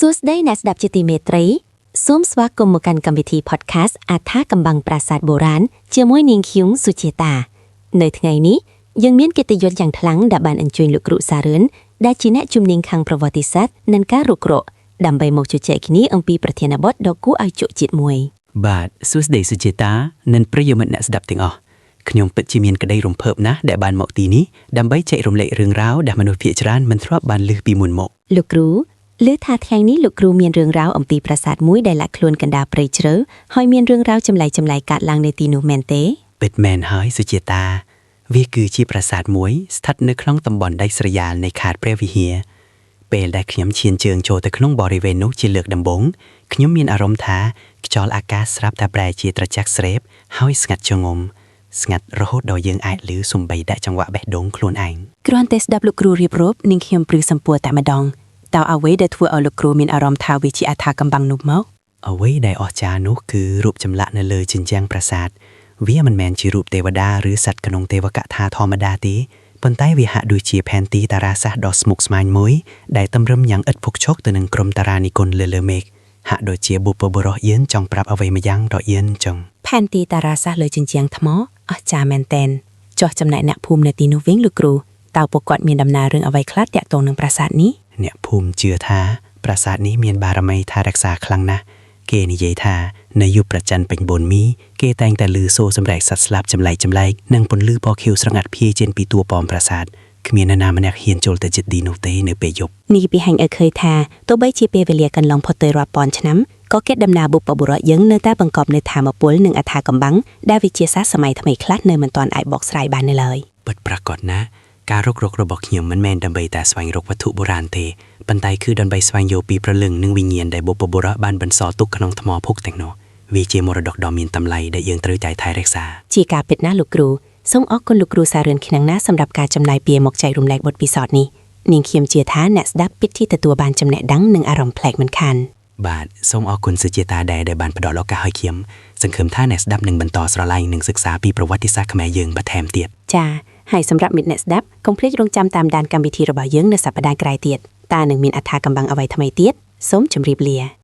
សួស្តីអ្នកស្ដាប់ជាទីមេត្រីសូមស្វាគមន៍មកកាន់កម្មវិធី podcast អថាកំបាំងប្រាសាទបុរាណជាមួយនាងឃ្យុងសុជាតានៅថ្ងៃនេះយើងមានកិត្តិយសយ៉ាងខ្លាំងដែលបានអញ្ជើញលោកគ្រូសារឿនដែលជាអ្នកជំនាញខាងប្រវត្តិសាស្ត្រនិងការរុករកដើម្បីមកជជែកគ្នាអំពីប្រធានបទដ៏គួរឲ្យជក់ជាតិមួយបាទសួស្តីសុជាតានិងប្រិយមិត្តអ្នកស្ដាប់ទាំងអស់ខ្ញុំពិតជាមានក្តីរំភើបណាស់ដែលបានមកទីនេះដើម្បីចែករំលែករឿងរ៉ាវដែលមនុស្សភាគច្រើនមិនធ្លាប់បានឮពីមុនមកលោកគ្រូឮថាថ្ងៃនេះលោកគ្រូមានរឿងរ៉ាវអំពីប្រាសាទមួយដែលលាក់ខ្លួនកណ្ដាលព្រៃជ្រៅហើយមានរឿងរ៉ាវចម្លែកកើតឡើងនៅទីនោះមែនទេពិតមែនហើយសុជាតាវាគឺជាប្រាសាទមួយស្ថិតនៅក្នុងតំបន់ដាច់ស្រយាលនៃខេត្តព្រះវិហារពេលដែលខ្ញុំឈានជើងចូលទៅក្នុងបរិវេណនោះជាលើកដំបូងខ្ញុំមានអារម្មណ៍ថាខ្យល់អាកាសស្រាប់តែប្រែជាត្រជាក់ស្រេបហើយស្ងាត់ជ្ងំស្ងាត់រហូតដល់យើងអាចឮសំបីដាក់ចង្វាក់បេះដូងខ្លួនឯងគ្រាន់តែស្ដាប់លោកគ្រូរៀបរាប់នាងខ្ញុំព្រឺសម្ពួរតែម្ដងតើអ្វីដែលធ្វើឲ្យលោកគ្រូមានអារម្មណ៍ថាវាជាអថាកំបាំងនោះមកអ្វីដែលអស្ចារ្យនោះគឺរូបចម្លាក់នៅលើជញ្ជាំងប្រាសាទវាមិនមែនជារូបទេវតាឬសត្វក្នុងទេវកថាធម្មតាទេប៉ុន្តែវាហាក់ដូចជាផែនទីតារាសាស្ត្រដ៏ស្មុគស្មាញមួយដែលតម្រឹមយ៉ាងឥតភុកឈុកទៅនឹងក្រុមតារានិគមលើមេឃហាក់ដូចជាបុព្វបុរសយៀនចង់ប្រាប់អ្វីម្យ៉ាងដល់យៀនចឹងផែនទីតារាសាស្ត្រលើជញ្ជាំងថ្មអស្ចារ្យមែនទែនចុះចំណែកអ្នកភូមិនៅទីនោះវិញលោកគ្រូតើពួកគាត់មានដំណើររឿងអ្វីខ្លះទាក់ទងនឹងប្រាសាទនេះអ្នកភូមិជឿថាប្រាសាទនេះមានបារមីថែរក្សាខ្លាំងណាស់គេនិយាយថានៅយុគប្រច័នពេញបូនមីគេតែងតែឮសូរសម្រែកសត្វស្លាបចម្លែកនិងពន្លឺពណ៌ខៀវស្រងាត់ភាយចេញពីតួប៉មប្រាសាទគ្មាននរណាម្នាក់ហ៊ានចូលទៅជិតទីនោះទេនៅពេលយប់នេះបង្ហាញឲ្យឃើញថាទោះបីជាពេលវេលាកន្លងផុតទៅរាប់ពាន់ឆ្នាំក៏គេដំណើរបុព្វបុរសយើងនៅតែបង្កប់នៅថាមពលនិងអថាកំបាំងដែលវិទ្យាសាស្ត្រសម័យថ្មីខ្លះនៅមិនទាន់អាចបកស្រាយបាននៅឡើយពិតប្រាកដណាស់ការរុករករបស់ខ្ញុំមិនមែនដើម្បីតែស្វែងរកវត្ថុបុរាណទេប៉ុន្តែគឺដើម្បីស្វែងយល់ពីព្រលឹងនិងវិញ្ញាណដែលបុព្វបុរសបានបន្សល់ទុកក្នុងថ្មភក់ទាំងនោះវាជាមរតកដ៏មានតម្លៃដែលយើងត្រូវតែថែរក្សាជាការពិតណាស់លោកគ្រូសូមអរគុណលោកគ្រូសារឿនខ្លាំងណាស់សម្រាប់ការចំណាយពេលមកចែករំលែកបទពិសោធន៍នេះនាងខ្ញុំជឿថាអ្នកស្ដាប់ពិតជាទទួលបានចំណេះដឹងនិងអារម្មណ៍ប្លែកមិនខានបាទសូមអរគុណសុជាតាដែលបានផ្ដល់ឱកាសឲ្យខ្ញុំសង្ឃឹមថាអ្នកស្ដាប់នឹងបន្តស្រឡាញ់និងសិក្សាពីប្រវត្តិសាស្ត្រខ្មែរយើងបន្ថែមទៀតចា៎ហើយសម្រាប់មិត្តអ្នកស្ដាប់កុំភ្លេចរងចាំតាមដានកម្មវិធីរបស់យើងនៅសប្ដាហ៍ក្រោយទៀតតើនឹងមានអថាកំបាំងអ្វីថ្មីទៀតសូមជម្រាបលា